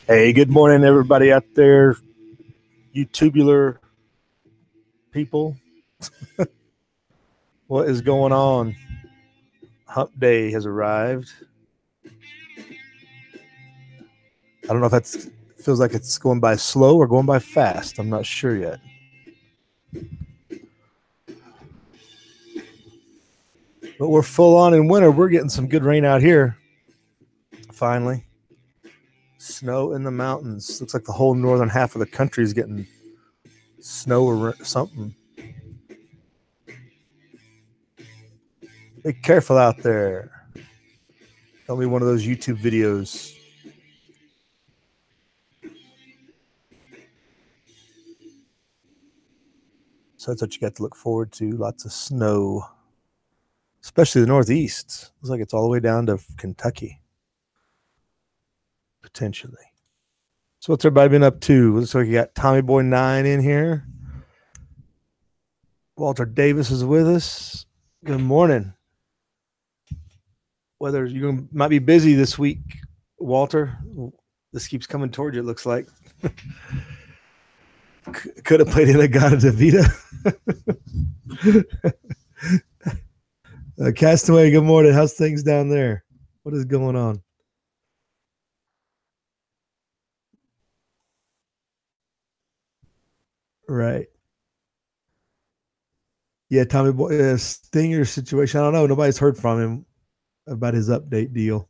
Hey, good morning, everybody out there, you tubular people. What is going on? Hump Day has arrived. I don't know if that's feels like it's going by slow or going by fast. I'm not sure yet. But we're full on in winter. We're getting some good rain out here. Finally. Snow in the mountains. Looks like the whole northern half of the country is getting snow or something. Be careful out there. Don't be one of those YouTube videos. So that's what you got to look forward to. Lots of snow, especially the Northeast. Looks like it's all the way down to Kentucky. Potentially. So what's everybody been up to? Looks like you got Tommy Boy 9 in here. Walter Davis is with us. Good morning. Whether you might be busy this week, Walter. This keeps coming toward you, it looks like. Could have played in a Gata Davida. Castaway, good morning. How's things down there? What is going on? Right. Yeah, Tommy Boy, Stinger situation. I don't know. Nobody's heard from him about his update deal.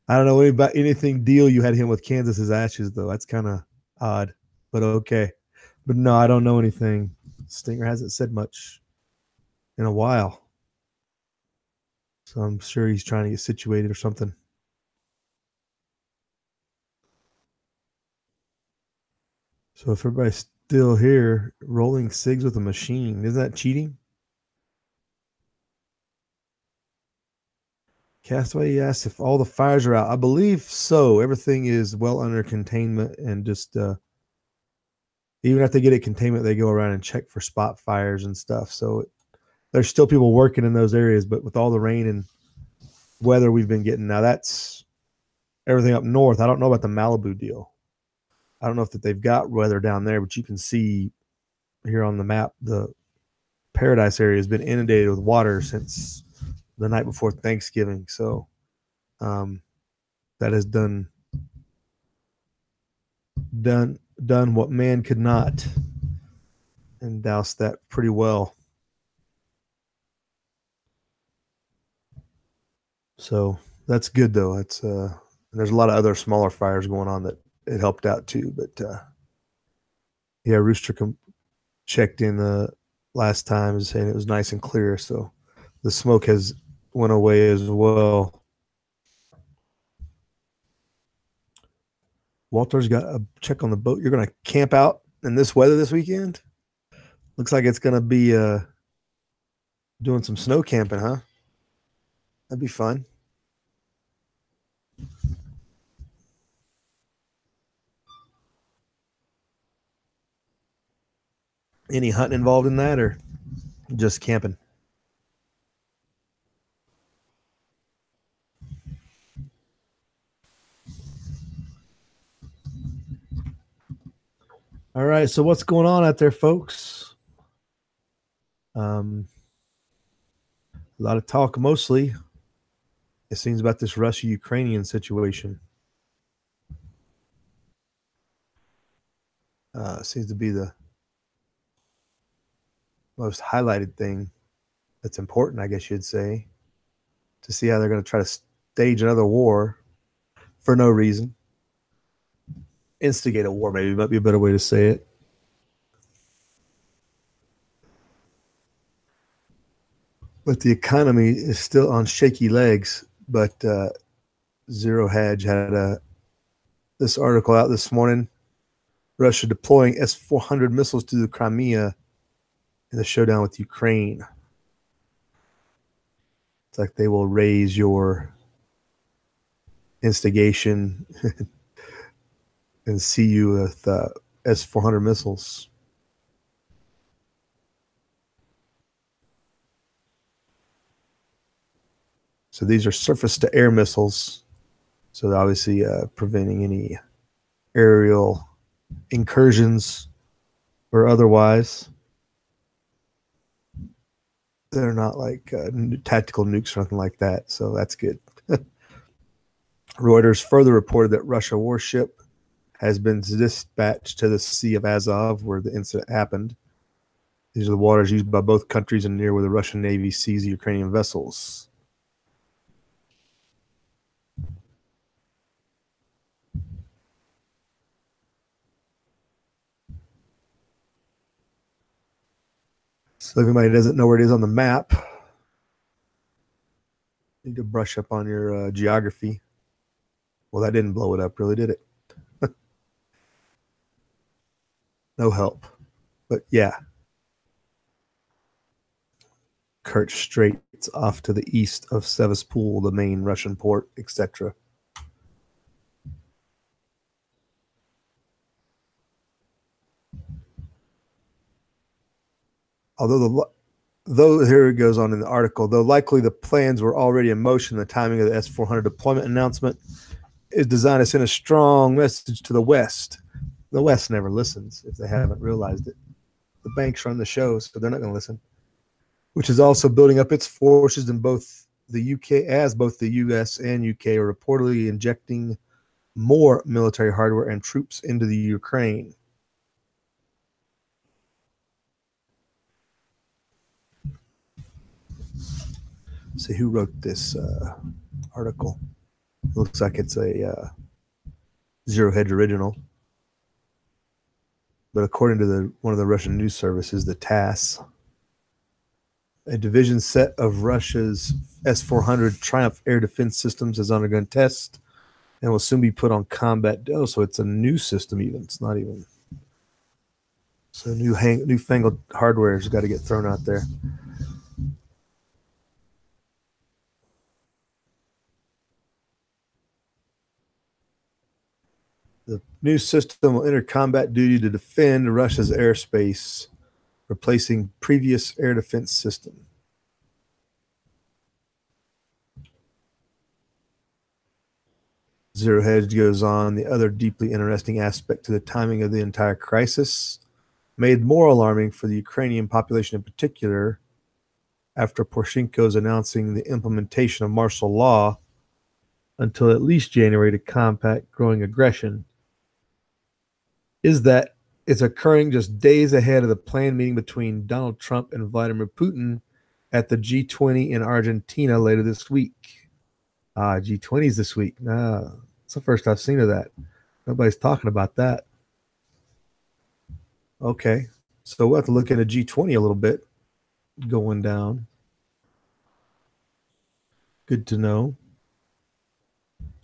I don't know about anything deal you had him with Kansas's Ashes, though. That's kind of odd, but okay. But no, I don't know anything. Stinger hasn't said much in a while. So I'm sure he's trying to get situated or something. So if everybody's still here, rolling SIGs with a machine, isn't that cheating? Castaway asked if all the fires are out. I believe so. Everything is well under containment, and just even if they get it containment, they go around and check for spot fires and stuff. So there's still people working in those areas, but with all the rain and weather we've been getting now, that's everything up north. I don't know about the Malibu deal. I don't know if that they've got weather down there, but you can see here on the map the Paradise area has been inundated with water since the night before Thanksgiving. So that has done what man could not, and doused that pretty well. So that's good though. It's there's a lot of other smaller fires going on that it helped out too. But yeah, Rooster checked in the last time saying it was nice and clear. So the smoke has went away as well. Walter's got a check on the boat. You're going to camp out in this weather this weekend? Looks like it's going to be doing some snow camping, huh? That'd be fun. Any hunting involved in that, or just camping? All right. So what's going on out there, folks? A lot of talk, mostly it seems, about this Russia-Ukrainian situation. Seems to be the most highlighted thing that's important, I guess you'd say, to see how they're going to try to stage another war for no reason. Instigate a war, maybe might be a better way to say it. But the economy is still on shaky legs. But Zero Hedge had this article out this morning. Russia deploying S-400 missiles to the Crimea in the showdown with Ukraine. It's like they will raise your instigation and see you with S-400 missiles. So these are surface-to-air missiles. So obviously preventing any aerial incursions or otherwise. They're not like tactical nukes or anything like that. So that's good. Reuters further reported that Russia warship has been dispatched to the Sea of Azov, where the incident happened. These are the waters used by both countries and near where the Russian Navy sees the Ukrainian vessels. So if anybody doesn't know where it is on the map, you need to brush up on your geography. Well, that didn't blow it up, really, did it? No help. But yeah, Kerch Straits off to the east of Sevastopol, the main Russian port, etc. Although Though here it goes on in the article, though likely the plans were already in motion, the timing of the S-400 deployment announcement is designed to send a strong message to the West. The West never listens if they haven't realized it. The banks run the show, so they're not going to listen. Which is also building up its forces in both the UK, as both the US and UK are reportedly injecting more military hardware and troops into the Ukraine. See who wrote this article. Looks like it's a Zero Hedge original. But according to one of the Russian news services, the TASS, a division set of Russia's S-400 Triumph air defense systems has undergone tests and will soon be put on combat. Oh, so it's a new system even. It's not even. So newfangled hardware has got to get thrown out there. The new system will enter combat duty to defend Russia's airspace, replacing previous air defense system. Zero Hedge goes on. The other deeply interesting aspect to the timing of the entire crisis, made more alarming for the Ukrainian population in particular, after Poroshenko's announcing the implementation of martial law until at least January to combat growing aggression, is that it's occurring just days ahead of the planned meeting between Donald Trump and Vladimir Putin at the G20 in Argentina later this week. G20's this week. It's the first I've seen of that. Nobody's talking about that. Okay, so we'll have to look into G20 a little bit going down. Good to know.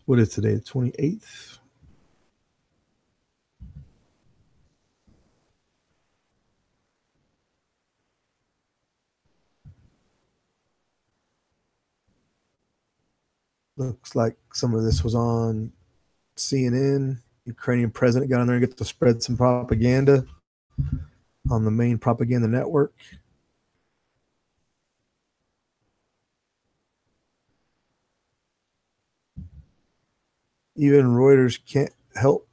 What is today? The 28th? Looks like some of this was on CNN. Ukrainian president got on there and get to spread some propaganda on the main propaganda network. Even Reuters can't help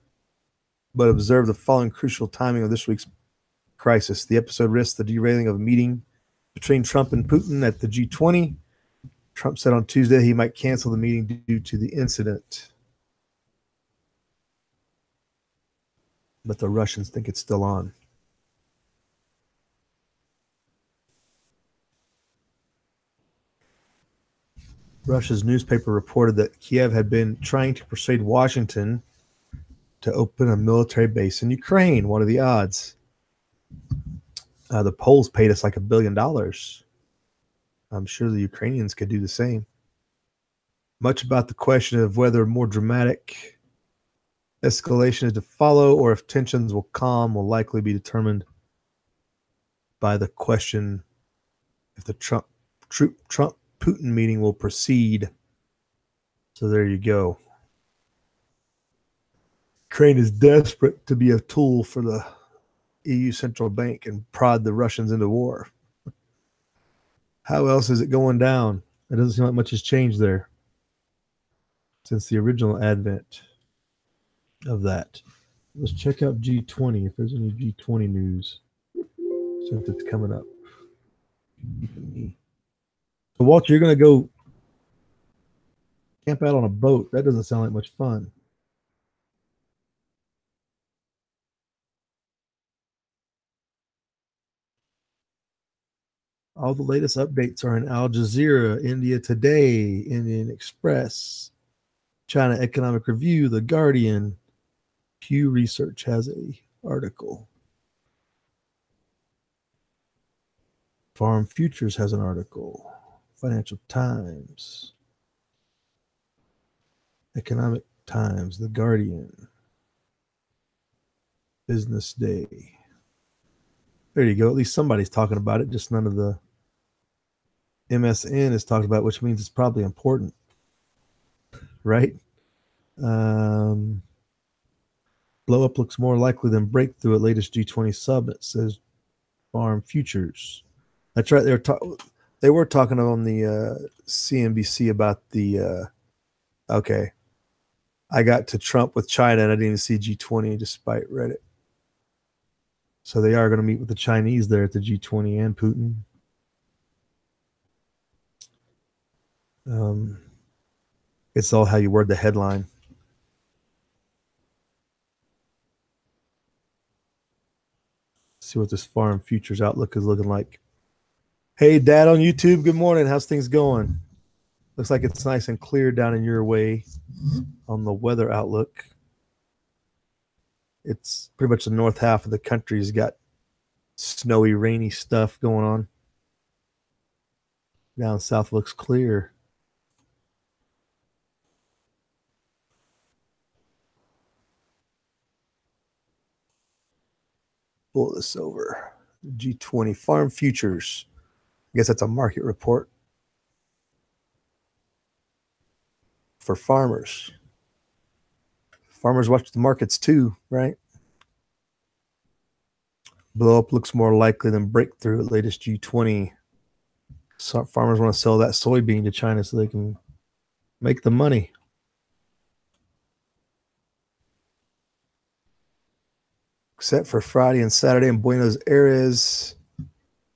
but observe the following crucial timing of this week's crisis. The episode risks the derailing of a meeting between Trump and Putin at the G20. Trump said on Tuesday he might cancel the meeting due to the incident. But the Russians think it's still on. Russia's newspaper reported that Kiev had been trying to persuade Washington to open a military base in Ukraine. What are the odds? The Poles paid us like $1 billion. I'm sure the Ukrainians could do the same. Much about the question of whether more dramatic escalation is to follow or if tensions will calm will likely be determined by the question if the Trump-Putin meeting will proceed. So there you go. Ukraine is desperate to be a tool for the EU central bank and prod the Russians into war. How else is it going down? It doesn't seem like much has changed there since the original advent of that. Let's check out G20 if there's any G20 news since it's coming up. So Walter, you're going to go camp out on a boat. That doesn't sound like much fun. All the latest updates are in Al Jazeera, India Today, Indian Express, China Economic Review, The Guardian. Pew Research has a article. Farm Futures has an article. Financial Times, Economic Times, The Guardian, Business Day. There you go. At least somebody's talking about it. Just none of the MSN is talked about, which means it's probably important, right? Blow up looks more likely than breakthrough at latest G20 summit, says Farm Futures. That's right. They were talking on the CNBC about the okay. I got to Trump with China and I didn't even see G20 despite Reddit. So they are going to meet with the Chinese there at the G20 and Putin. It's all how you word the headline. See what this foreign futures outlook is looking like. Hey, Dad on YouTube. Good morning. How's things going? Looks like it's nice and clear down in your way on the weather outlook. It's pretty much the north half of the country's got snowy, rainy stuff going on. Down south looks clear. Pull this over. G20 farm futures. I guess that's a market report for farmers. Farmers watch the markets too, right? Blow up looks more likely than breakthrough at latest G20. So farmers want to sell that soybean to China so they can make the money. Except for Friday and Saturday in Buenos Aires,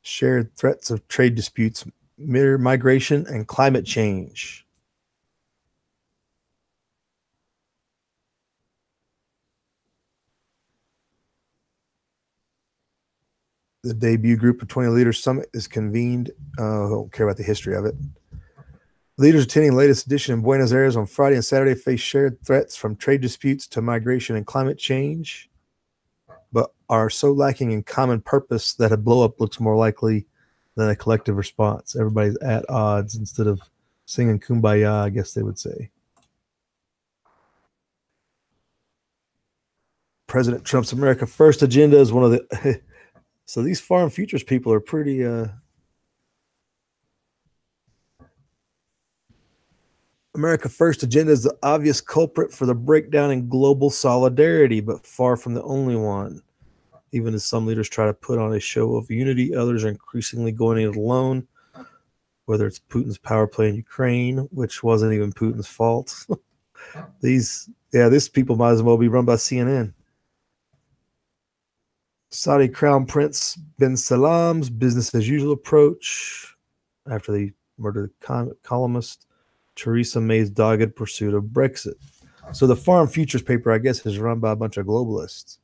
shared threats of trade disputes, migration, and climate change. The debut Group of 20 Leaders Summit is convened. I don't care about the history of it. Leaders attending the latest edition in Buenos Aires on Friday and Saturday face shared threats from trade disputes to migration and climate change, but are so lacking in common purpose that a blow-up looks more likely than a collective response. Everybody's at odds instead of singing Kumbaya, I guess they would say. President Trump's America First agenda is one of the... So these foreign futures people are pretty... America First agenda is the obvious culprit for the breakdown in global solidarity, but far from the only one. Even as some leaders try to put on a show of unity, others are increasingly going it alone, whether it's Putin's power play in Ukraine, which wasn't even Putin's fault. These people might as well be run by CNN. Saudi Crown Prince bin Salam's business as usual approach after they murdered columnist Theresa May's dogged pursuit of Brexit. So the Foreign Futures paper, I guess, is run by a bunch of globalists.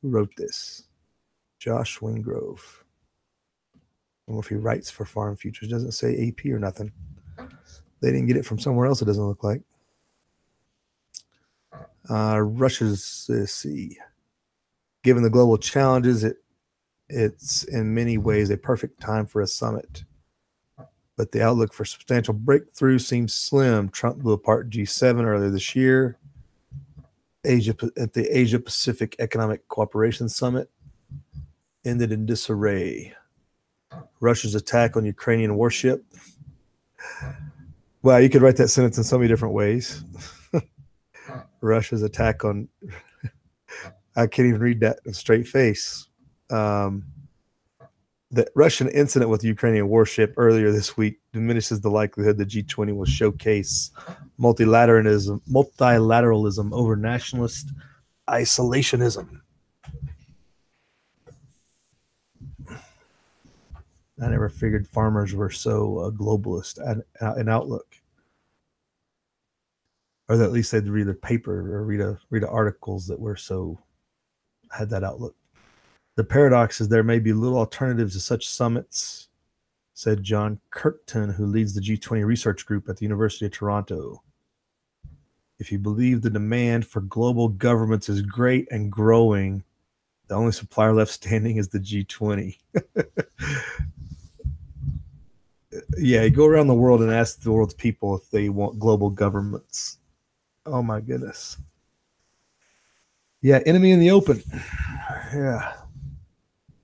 Who wrote this? Josh Wingrove. I don't know if he writes for Foreign Futures. Doesn't say AP or nothing. They didn't get it from somewhere else, it doesn't look like. Russia's, let's see. Given the global challenges, it's in many ways a perfect time for a summit. But the outlook for substantial breakthrough seems slim. Trump blew apart G7 earlier this year. At the Asia-Pacific Economic Cooperation Summit ended in disarray. Russia's attack on Ukrainian warship. Wow, you could write that sentence in so many different ways. Russia's attack on... I can't even read that with a straight face. The Russian incident with the Ukrainian warship earlier this week diminishes the likelihood the G20 will showcase multilateralism over nationalist isolationism. I never figured farmers were so globalist in outlook, or that at least they'd read a paper or read articles that were so had that outlook. The paradox is there may be little alternatives to such summits, said John Kirkton, who leads the G20 research group at the University of Toronto. If you believe the demand for global governments is great and growing, the only supplier left standing is the G20. Yeah, you go around the world and ask the world's people if they want global governments. Oh my goodness. Yeah, enemy in the open. Yeah.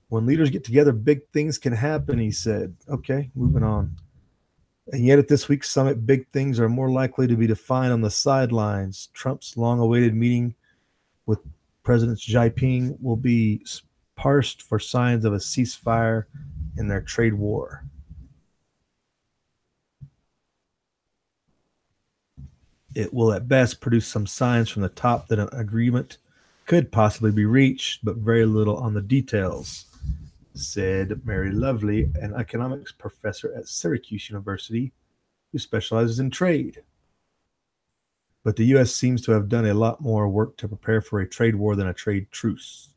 When leaders get together, big things can happen, he said. Okay, moving on. And yet at this week's summit, big things are more likely to be defined on the sidelines. Trump's long-awaited meeting with President Xi Jinping will be parsed for signs of a ceasefire in their trade war. It will at best produce some signs from the top that an agreement could possibly be reached, but very little on the details, said Mary Lovely, an economics professor at Syracuse University who specializes in trade. But the U.S. seems to have done a lot more work to prepare for a trade war than a trade truce.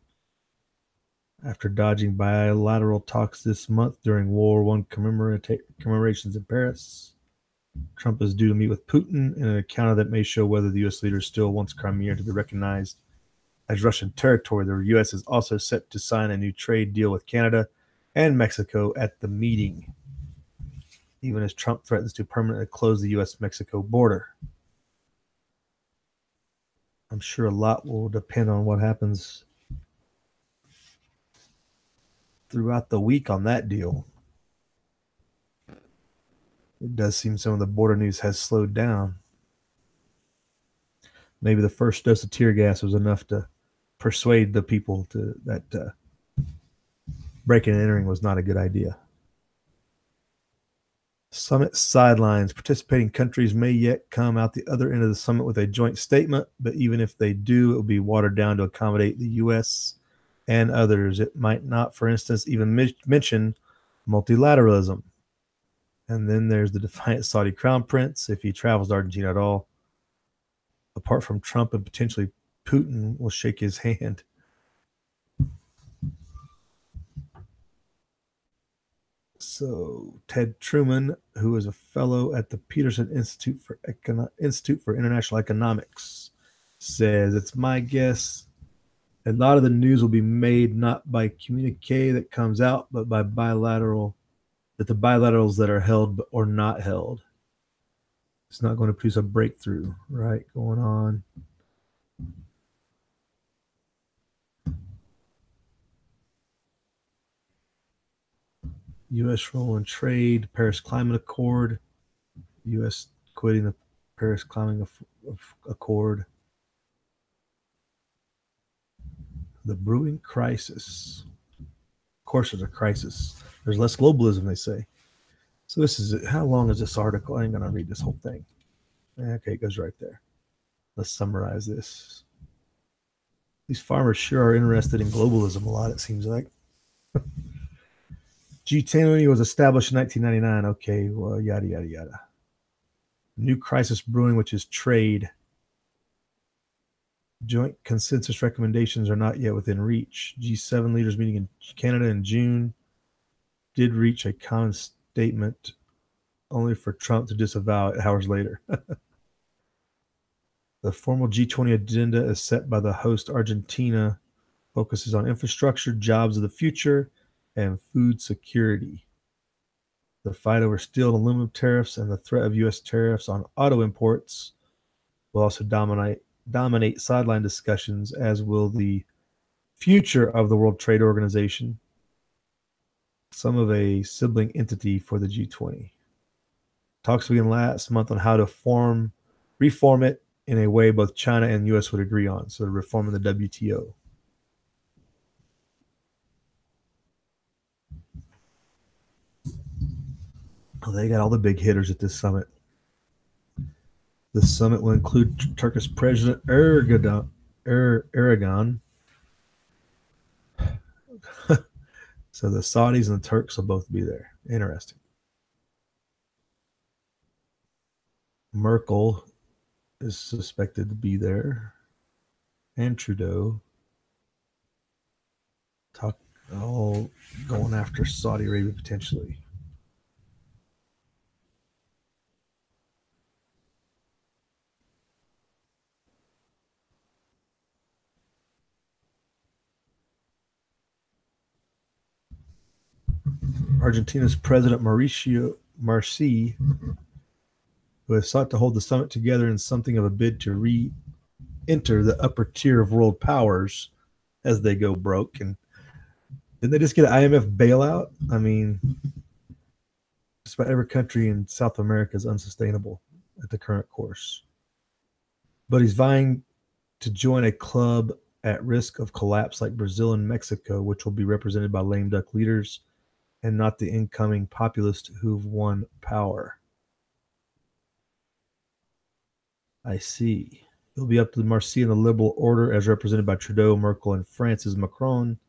After dodging bilateral talks this month during World War I commemorations in Paris, Trump is due to meet with Putin in an encounter that may show whether the U.S. leader still wants Crimea to be recognized as Russian territory. The U.S. is also set to sign a new trade deal with Canada and Mexico at the meeting, even as Trump threatens to permanently close the U.S.-Mexico border. I'm sure a lot will depend on what happens throughout the week on that deal. It does seem some of the border news has slowed down. Maybe the first dose of tear gas was enough to persuade the people that breaking and entering was not a good idea. Summit sidelines. Participating countries may yet come out the other end of the summit with a joint statement, but even if they do, it will be watered down to accommodate the U.S. and others. It might not, for instance, even mention multilateralism. And then there's the defiant Saudi crown prince, if he travels to Argentina at all. Apart from Trump and potentially Putin will shake his hand. So Ted Truman, who is a fellow at the Peterson Institute for International Economics, says, it's my guess a lot of the news will be made not by communique that comes out, but by the bilaterals that are held or not held. It's not going to produce a breakthrough, right, going on. U.S. role in trade, Paris Climate Accord, U.S. quitting the Paris Climate Accord. The brewing crisis. Of course, there's a crisis. There's less globalism, they say. So this is, how long is this article? I ain't going to read this whole thing. Okay, it goes right there. Let's summarize this. These farmers sure are interested in globalism a lot, it seems like. G20 was established in 1999. Okay, well, yada, yada, yada. New crisis brewing, which is trade. Joint consensus recommendations are not yet within reach. G7 leaders meeting in Canada in June did reach a common statement, only for Trump to disavow it hours later. The formal G20 agenda is set by the host Argentina, focuses on infrastructure, jobs of the future, and food security. The fight over steel and aluminum tariffs and the threat of U.S. tariffs on auto imports will also dominate sideline discussions, as will the future of the World Trade Organization, some of a sibling entity for the G20. Talks began last month on how to reform it in a way both China and the U.S. would agree on, so reforming the WTO. Oh, they got all the big hitters at this summit. The summit will include Turkish President Erdogan. So the Saudis and the Turks will both be there. Interesting. Merkel is suspected to be there. And Trudeau. Going after Saudi Arabia potentially. Argentina's President Mauricio Macri, who has sought to hold the summit together in something of a bid to re-enter the upper tier of world powers as they go broke. And didn't they just get an IMF bailout? I mean, just about every country in South America is unsustainable at the current course. But he's vying to join a club at risk of collapse like Brazil and Mexico, which will be represented by lame duck leaders and not the incoming populists who've won power. I see. It'll be up to Marseille and the liberal order, as represented by Trudeau, Merkel, and France's Macron,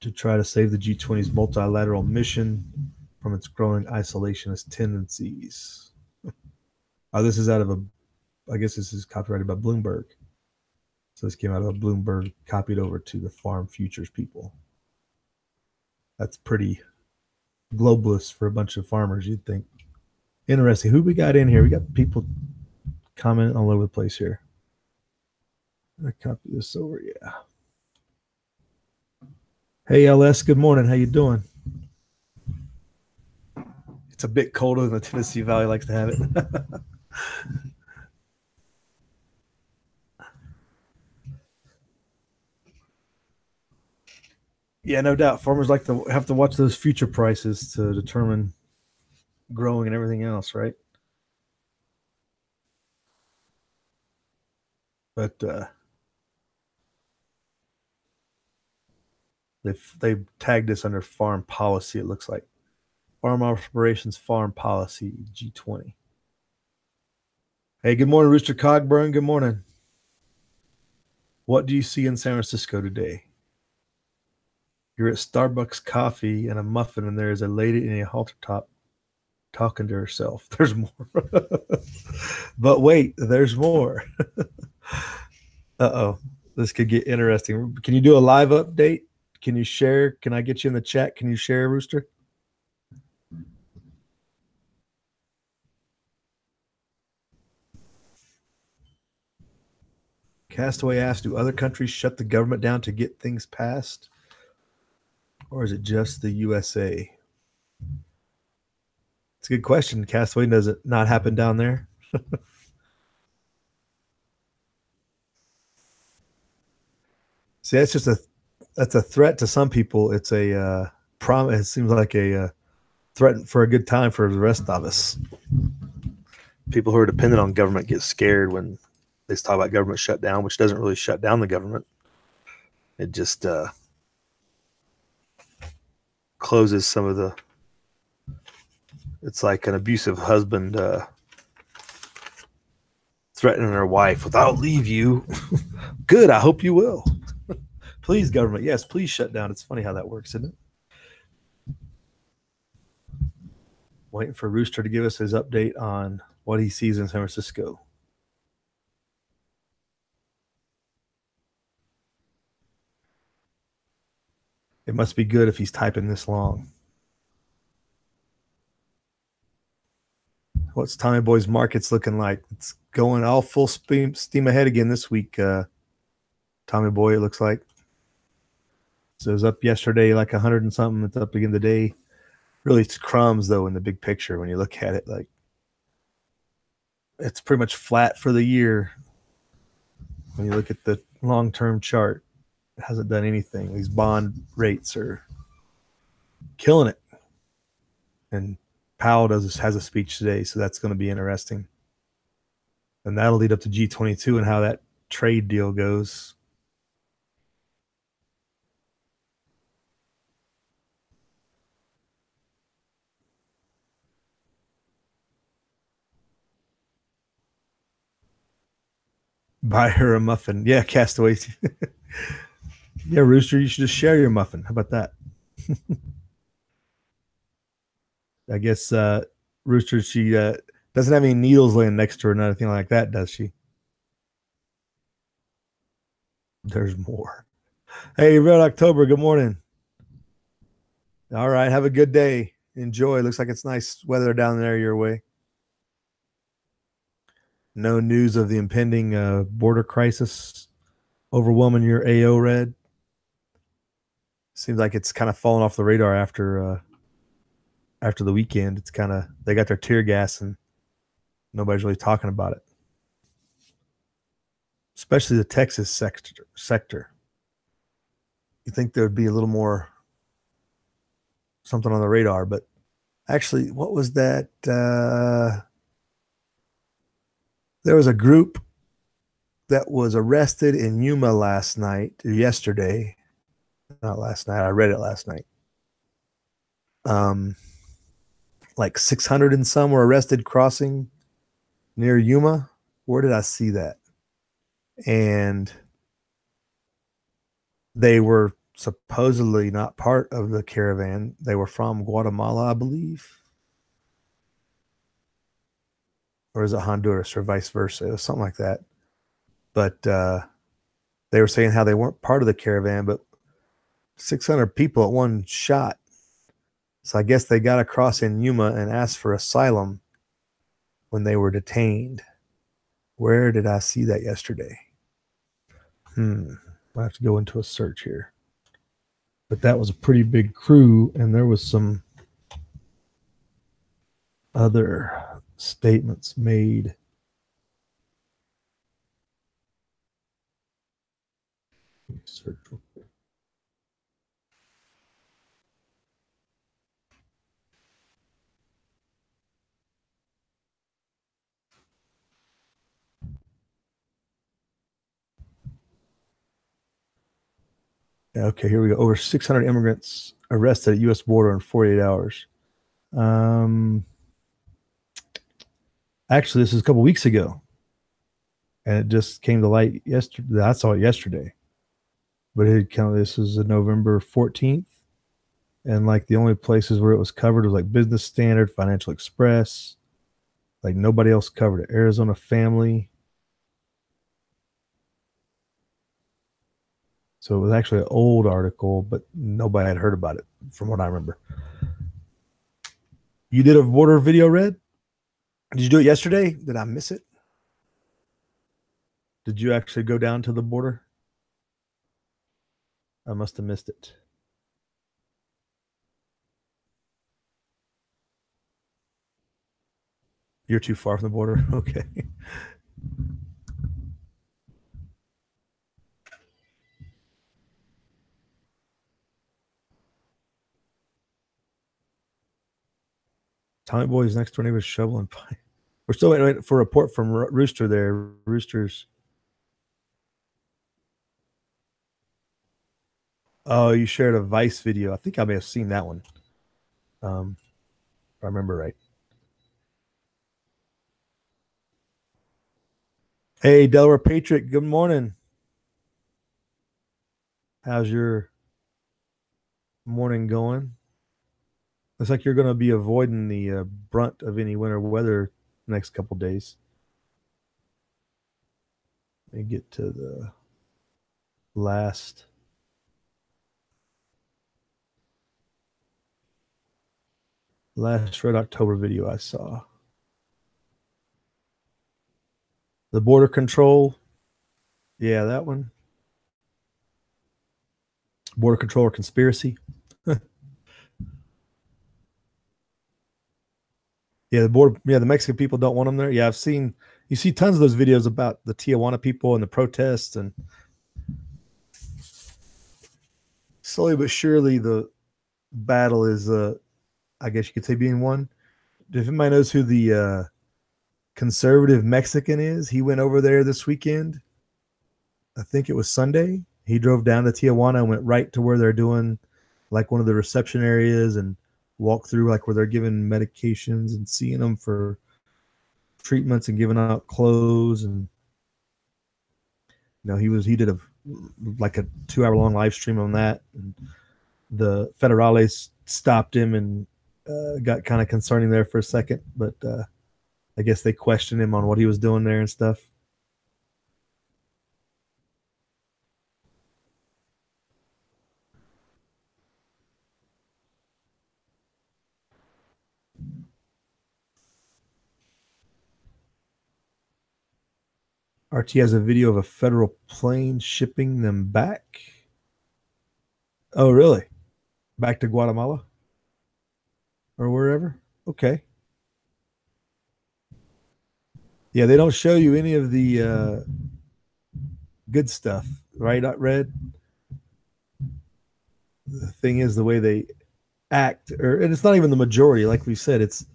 to try to save the G20's multilateral mission from its growing isolationist tendencies. Oh, this is out of I guess this is copyrighted by Bloomberg. So this came out of a Bloomberg, copied over to the Farm Futures people. That's pretty globalist for a bunch of farmers, you'd think. Interesting. Who we got in here? We got people commenting all over the place here. I copy this over. Yeah. Hey, LS. Good morning. How you doing? It's a bit colder than the Tennessee Valley likes to have it. Yeah, no doubt. Farmers like to have to watch those future prices to determine growing and everything else, right? But they tagged this under farm policy. It looks like farm operations, farm policy, G20. Hey, good morning, Rooster Cogburn. Good morning. What do you see in San Francisco today? You're at Starbucks coffee and a muffin, and there is a lady in a halter top talking to herself. There's more. But wait, there's more. Uh-oh. This could get interesting. Can you do a live update? Can you share? Can I get you in the chat? Can you share, Rooster? Castaway asked, do other countries shut the government down to get things passed? Or is it just the USA? It's a good question, Castaway. Does it not happen down there? See, that's a threat to some people. It's a promise. It seems like a threat for a good time for the rest of us. People who are dependent on government get scared when they talk about government shutdown, which doesn't really shut down the government. It just closes some of the. It's like an abusive husband threatening their wife with, I'll leave you. Good, I hope you will. Please, government. Yes, please shut down. It's funny how that works, isn't it? Waiting for Rooster to give us his update on what he sees in San Francisco. It must be good if he's typing this long. What's Tommy Boy's markets looking like? It's going all full steam ahead again this week. Tommy Boy, it looks like. So it was up yesterday like 100 and something. It's up again today. Really, it's crumbs, though, in the big picture when you look at it. Like, it's pretty much flat for the year. When you look at the long-term chart, it hasn't done anything. These bond rates are killing it. And Powell has a speech today, so that's going to be interesting. And that'll lead up to G22 and how that trade deal goes. Buy her a muffin. Yeah, Castaway. Yeah, Rooster, you should just share your muffin. How about that? I guess Rooster, she doesn't have any needles laying next to her or anything like that, does she? There's more. Hey, Red October, good morning. All right, have a good day. Enjoy. Looks like it's nice weather down there your way. No news of the impending border crisis overwhelming your AO, Red? Seems like it's kind of fallen off the radar after the weekend. It's kind of, they got their tear gas and nobody's really talking about it. Especially the Texas sector. You think there would be a little more something on the radar, but actually, what was that? There was a group that was arrested in Yuma yesterday. Not last night. I read it last night. Um, like 600 and some were arrested crossing near Yuma. Where did I see that? And they were supposedly not part of the caravan. They were from Guatemala, I believe. Or is it Honduras or vice versa? It was something like that. But they were saying how they weren't part of the caravan, but 600 people at one shot. So I guess they got across in Yuma and asked for asylum when they were detained. Where did I see that yesterday? I have to go into a search here. But that was a pretty big crew, and there was some other statements made. Search. Okay, here we go. Over 600 immigrants arrested at U.S. border in 48 hours. Actually, this is a couple weeks ago, and it just came to light yesterday. I saw it yesterday, but it kind of this was November 14th, and like the only places where it was covered was like Business Standard, Financial Express. Like nobody else covered it. Arizona Family. So it was actually an old article, but nobody had heard about it from what I remember. You did a border video, Red? Did you do it yesterday? Did I miss it? Did you actually go down to the border? I must have missed it. You're too far from the border? Okay. Tommy Boy's next door neighbor shoveling pie. We're still waiting for a report from Rooster there. Rooster's. Oh, you shared a Vice video. I think I may have seen that one. If I remember right. Hey, Delaware Patriot. Good morning. How's your morning going? Looks like you're going to be avoiding the brunt of any winter weather next couple days. Let me get to the last Red October video I saw. The border control. Yeah, that one. Border control or conspiracy. Yeah, the Mexican people don't want them there. Yeah, you see tons of those videos about the Tijuana people and the protests, and slowly but surely the battle is, I guess you could say, being won. If anybody knows who the conservative Mexican is, he went over there this weekend. I think it was Sunday. He drove down to Tijuana and went right to where they're doing like one of the reception areas and walk through like where they're giving medications and seeing them for treatments and giving out clothes. And he did like a 2-hour long live stream on that. And the federales stopped him and got kind of concerning there for a second, but I guess they questioned him on what he was doing there and stuff. RT has a video of a federal plane shipping them back. Oh, really? Back to Guatemala or wherever? Okay. Yeah, they don't show you any of the good stuff, right, Red? The thing is the way they act, and it's not even the majority. Like we said, it's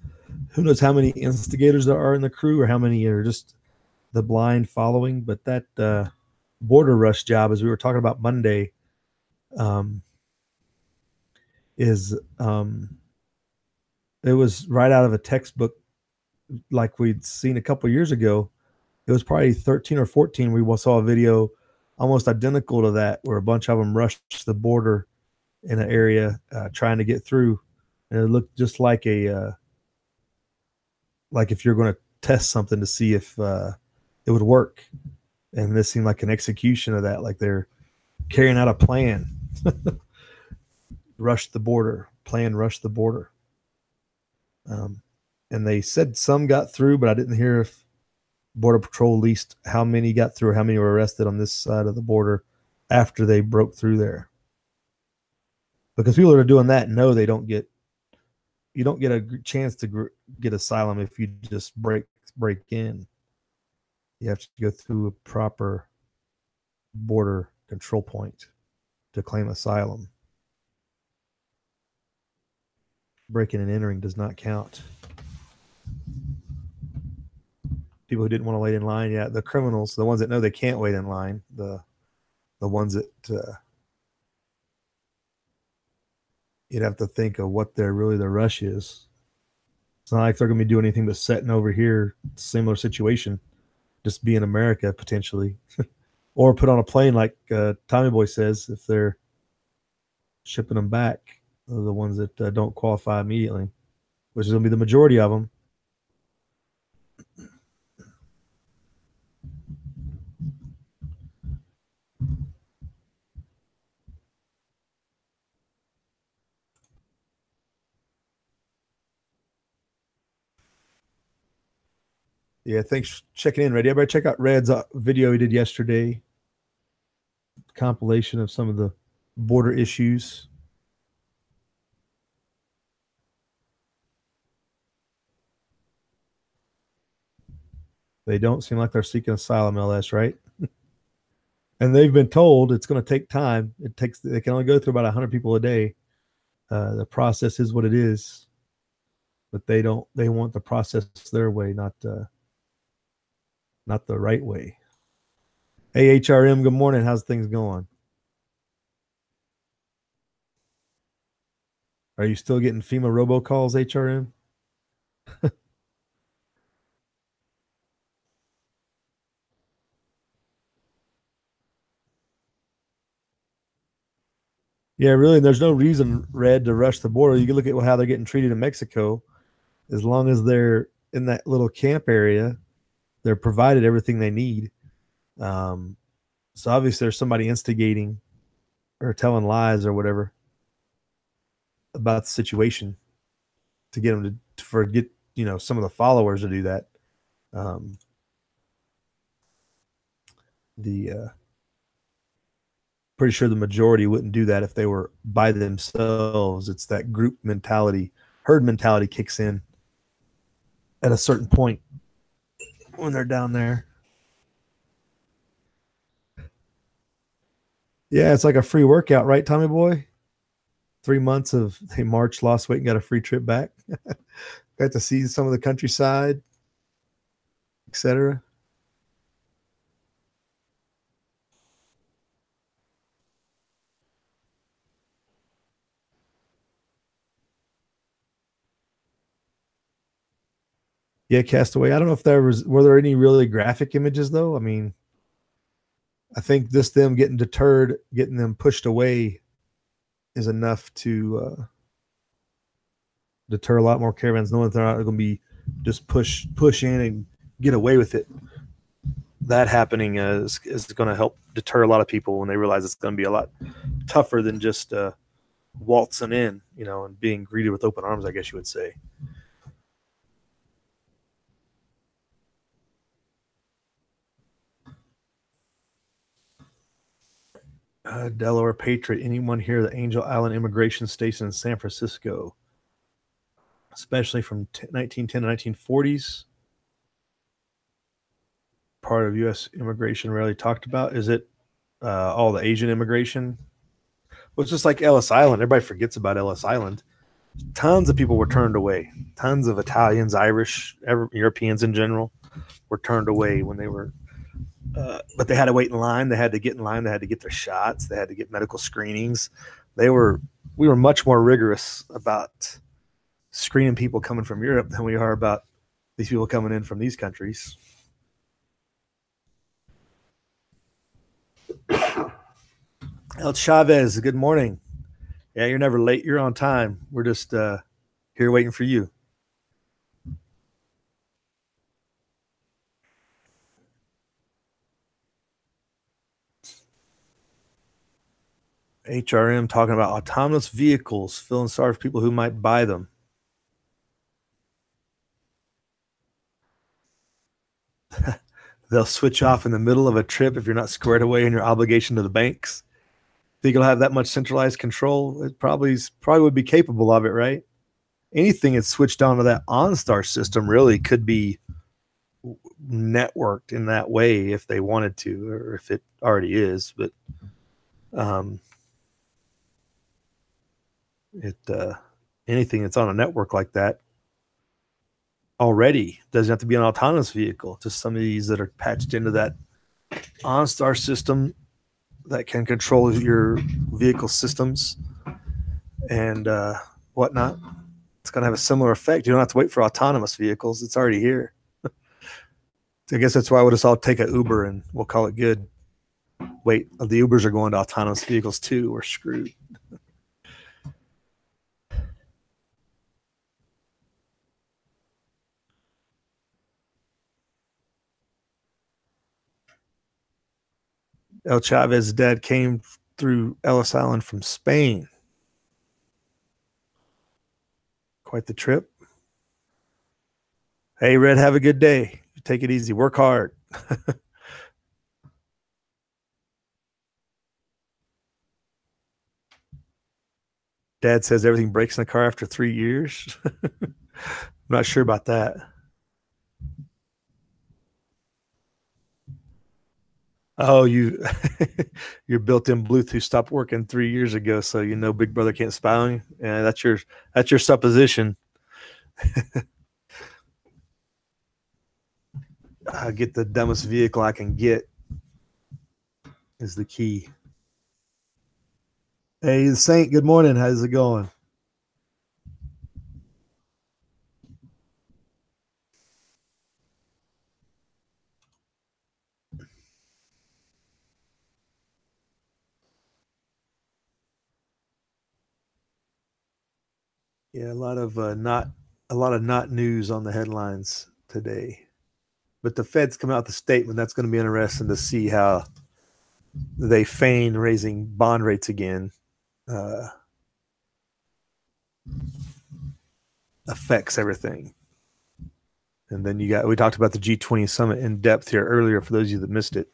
who knows how many instigators there are in the crew or how many are just the blind following. But that border rush job, as we were talking about Monday, is It was right out of a textbook like we'd seen a couple years ago. It was probably 13 or 14. We saw a video almost identical to that where a bunch of them rushed the border in an area trying to get through. And it looked just like like if you're going to test something to see if it would work. And this seemed like an execution of that, like they're carrying out a plan. Rush the border, rush the border. And they said some got through, but I didn't hear if Border Patrol leased how many got through or how many were arrested on this side of the border after they broke through there. Because people that are doing that know you don't get a chance to get asylum if you just break in. You have to go through a proper border control point to claim asylum. Breaking and entering does not count. People who didn't want to wait in line, yeah, the criminals, the ones that know they can't wait in line, the ones that you'd have to think of what the rush is. It's not like they're going to be doing anything but sitting over here, similar situation, just be in America potentially, or put on a plane like Tommy Boy says if they're shipping them back, the ones that don't qualify immediately, which is going to be the majority of them. Yeah, thanks for checking in, Red. Everybody check out Red's video he did yesterday. Compilation of some of the border issues. They don't seem like they're seeking asylum, LS, right? And they've been told it's going to take time. They can only go through about 100 people a day. The process is what it is, but they want the process their way, not the right way. Hey, HRM, good morning. How's things going? Are you still getting FEMA robocalls, HRM? Yeah, really. There's no reason, Red, to rush the border. You can look at how they're getting treated in Mexico. As long as they're in that little camp area, they're provided everything they need. So obviously there's somebody instigating or telling lies or whatever about the situation to get them to forget, some of the followers to do that. Pretty sure the majority wouldn't do that if they were by themselves. It's that group mentality, herd mentality kicks in at a certain point when they're down there. Yeah, it's like a free workout, right, Tommy Boy? 3 months of they marched, lost weight, and got a free trip back. Got to see some of the countryside, etc. Yeah, Castaway. I don't know if were there any really graphic images though. I mean, I think this them getting deterred, getting them pushed away, is enough to deter a lot more caravans, knowing that they're not going to be just push in and get away with it. That happening is going to help deter a lot of people when they realize it's going to be a lot tougher than just waltzing in, and being greeted with open arms, I guess you would say. Delaware Patriot. Anyone here? The Angel Island Immigration Station in San Francisco, especially from 1910 to 1940s. Part of U.S. immigration rarely talked about. Is it all the Asian immigration? Well, it's just like Ellis Island. Everybody forgets about Ellis Island. Tons of people were turned away. Tons of Italians, Irish, Europeans in general were turned away when they were but they had to wait in line. They had to get in line. They had to get their shots. They had to get medical screenings. We were much more rigorous about screening people coming from Europe than we are about these people coming in from these countries. El Chavez, good morning. Yeah, you're never late. You're on time. We're just here waiting for you. HRM talking about autonomous vehicles, feeling sorry for people who might buy them. They'll switch off in the middle of a trip if you're not squared away in your obligation to the banks. Think it'll have that much centralized control? It probably would be capable of it, right? Anything that's switched onto that OnStar system really could be networked in that way if they wanted to, or if it already is. But anything that's on a network like that already doesn't have to be an autonomous vehicle. Just some of these that are patched into that OnStar system that can control your vehicle systems and whatnot. It's going to have a similar effect. You don't have to wait for autonomous vehicles. It's already here. I guess that's why we'll just all take an Uber and we'll call it good. Wait, the Ubers are going to autonomous vehicles too. We're screwed. El Chavez's dad came through Ellis Island from Spain. Quite the trip. Hey, Red, have a good day. Take it easy. Work hard. Dad says everything breaks in the car after 3 years. I'm not sure about that. Oh, your built-in Bluetooth stopped working 3 years ago, so you know Big Brother can't spy on you. Yeah, that's your supposition. I get the dumbest vehicle I can get is the key. Hey, Saint, good morning. How's it going? Yeah, a lot of not news on the headlines today. But the Fed's come out with a statement. That's going to be interesting to see how they feign raising bond rates again. Affects everything. And then we talked about the G20 summit in depth here earlier for those of you that missed it.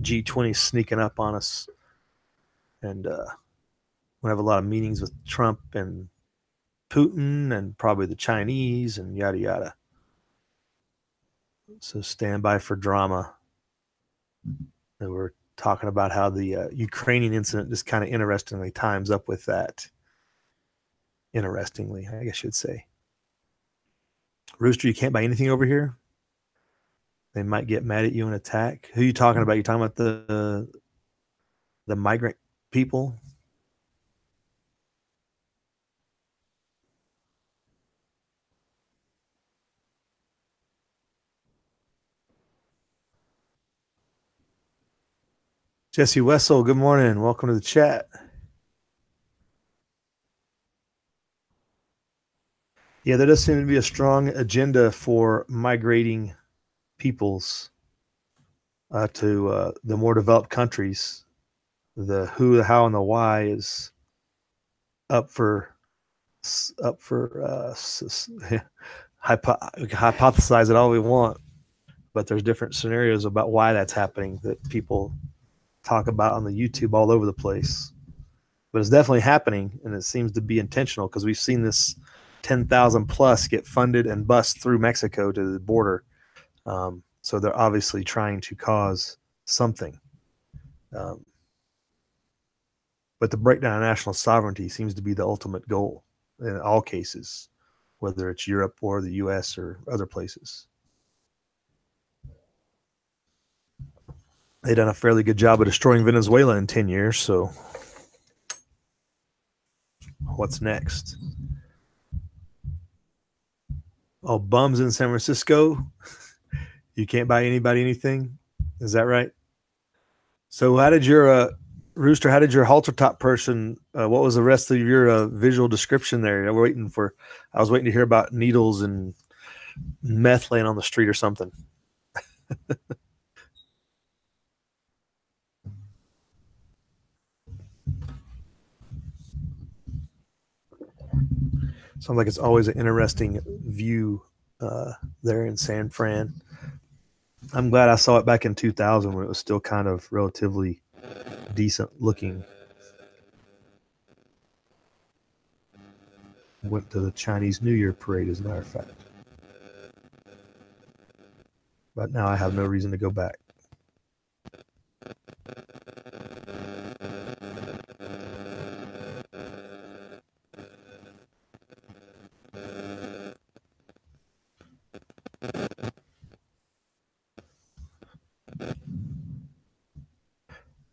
G20 sneaking up on us, and we'll have a lot of meetings with Trump and Putin and probably the Chinese and yada yada. So stand by for drama. And we're talking about how the Ukrainian incident just kind of interestingly times up with that. Interestingly, I guess you'd say. Rooster, you can't buy anything over here. They might get mad at you and attack. Who are you talking about? You talking about the migrant people? Jesse Wessel, good morning. Welcome to the chat. Yeah, there does seem to be a strong agenda for migrating peoples to the more developed countries. The who, the how, and the why is up for hypothesize it all we want, but there's different scenarios about why that's happening that people talk about on the YouTube all over the place. But it's definitely happening, and it seems to be intentional because we've seen this 10,000 plus get funded and bust through Mexico to the border. So they're obviously trying to cause something. But the breakdown of national sovereignty seems to be the ultimate goal in all cases, whether it's Europe or the US or other places. They've done a fairly good job of destroying Venezuela in 10 years, so what's next? Oh, bums in San Francisco. You can't buy anybody anything. Is that right? So how did your Rooster? How did your halter top person? What was the rest of your visual description there? I was waiting to hear about needles and meth laying on the street or something. Sounds like it's always an interesting view there in San Fran. I'm glad I saw it back in 2000 when it was still kind of relatively decent looking. Went to the Chinese New Year parade, as a matter of fact. But now I have no reason to go back.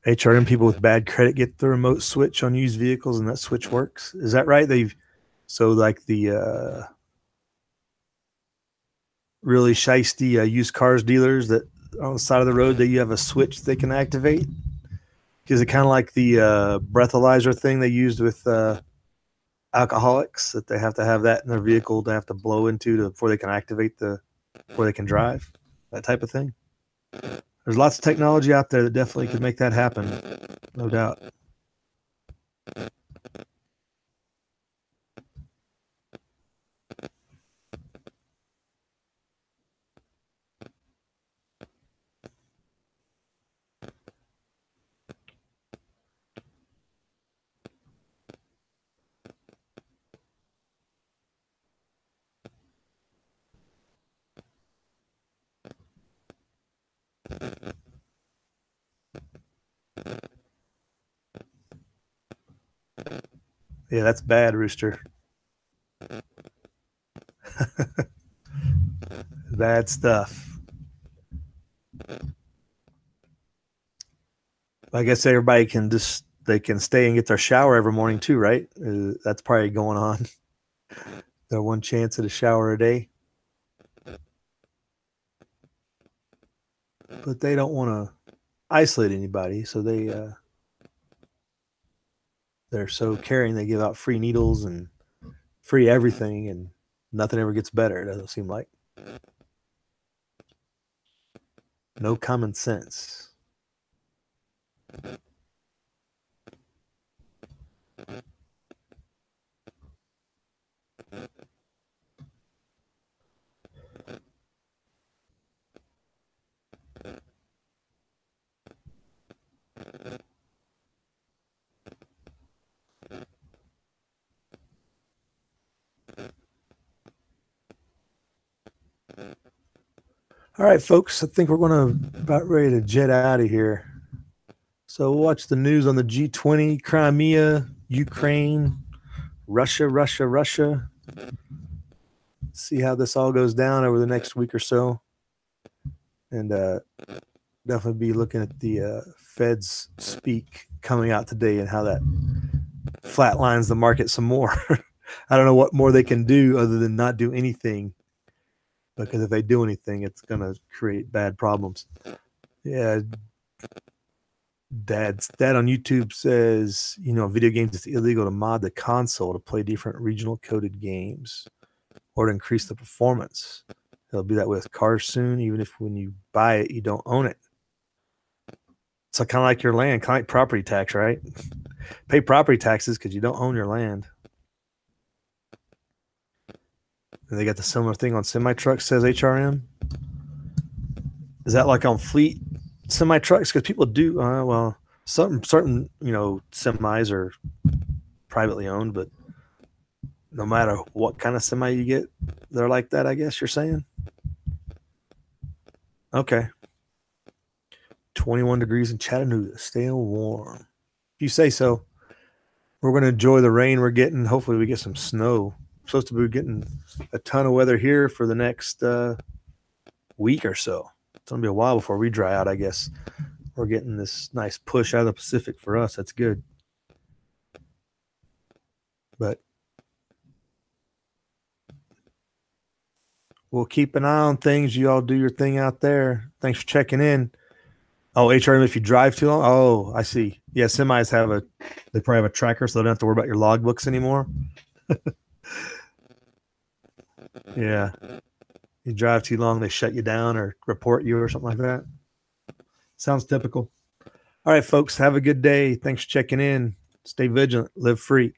HRM people with bad credit get the remote switch on used vehicles, and that switch works. Is that right? Like the really shisty used cars dealers that are on the side of the road that you have a switch they can activate. Is it kind of like the breathalyzer thing they used with alcoholics that they have to have that in their vehicle to have to blow into before they can before they can drive, that type of thing? There's lots of technology out there that definitely could make that happen, no doubt. Yeah, that's bad, Rooster. Bad stuff. I guess everybody can they can stay and get their shower every morning too, right? That's probably going on. Their one chance at a shower a day, but they don't want to isolate anybody, so they're so caring. They give out free needles and free everything, and nothing ever gets better. It doesn't seem like. No common sense. All right, folks. I think we're going to about ready to jet out of here. So we'll watch the news on the G20, Crimea, Ukraine, Russia. See how this all goes down over the next week or so, and definitely be looking at the Fed's speak coming out today and how that flatlines the market some more. I don't know what more they can do other than not do anything, because if they do anything, it's going to create bad problems. Yeah. Dad on YouTube says, video games, it's illegal to mod the console to play different regional coded games or to increase the performance. They'll do that with cars soon, even if when you buy it, you don't own it. So kind of like your land, kind of like property tax, right? Pay property taxes because you don't own your land. And they got the similar thing on semi trucks, says HRM. Is that like on fleet semi trucks? Because people do, certain semis are privately owned, but no matter what kind of semi you get, they're like that, I guess you're saying. Okay. 21 degrees in Chattanooga, staying warm. If you say so. We're going to enjoy the rain we're getting. Hopefully we get some snow. I'm supposed to be getting a ton of weather here for the next week or so. It's going to be a while before we dry out, I guess. We're getting this nice push out of the Pacific for us. That's good. But we'll keep an eye on things. You all do your thing out there. Thanks for checking in. Oh, HRM, if you drive too long. Oh, I see. Yeah, semis they probably have a tracker, so they don't have to worry about your logbooks anymore. Yeah. You drive too long, they shut you down or report you or something like that. Sounds typical. All right, folks, have a good day. Thanks for checking in. Stay vigilant. Live free.